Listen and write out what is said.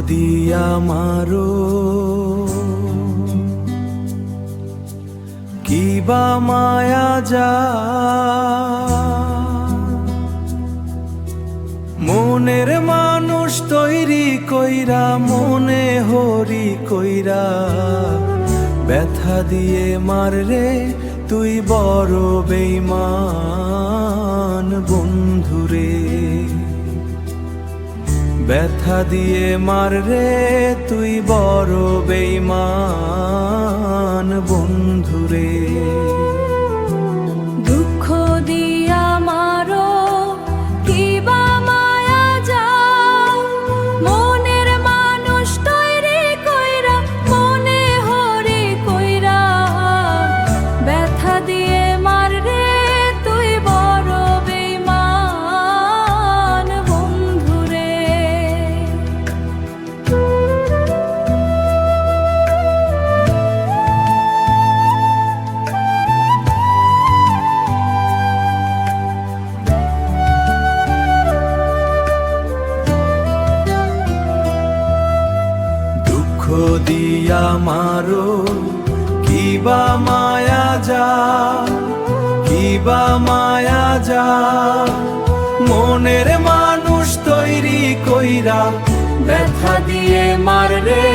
দিয়া মারো কিবা মায়া যা মনের মানুষ তৈরি কইরা মনে হরি কইরা ব্যথা দিয়ে মাররে তুই বড় বেঈমান বন্ধুরে ব্যথা দিয়ে মাররে তুই বড় বেঈমান বন্ধুরে দুঃখ দিয়া মারো কিবা মায়া যা মনের মানুষ তৈরি কইরা মনে হরি কইরা ব্যথা দিয়ে মাররে তুই বড় বেঈমান বন্ধুরে দুঃখ দিয়া মারো কিবা মায়া যা কিবা মায়া যা মনের মানুষ তৈরি কইরা ব্যথা দিয়ে মাররে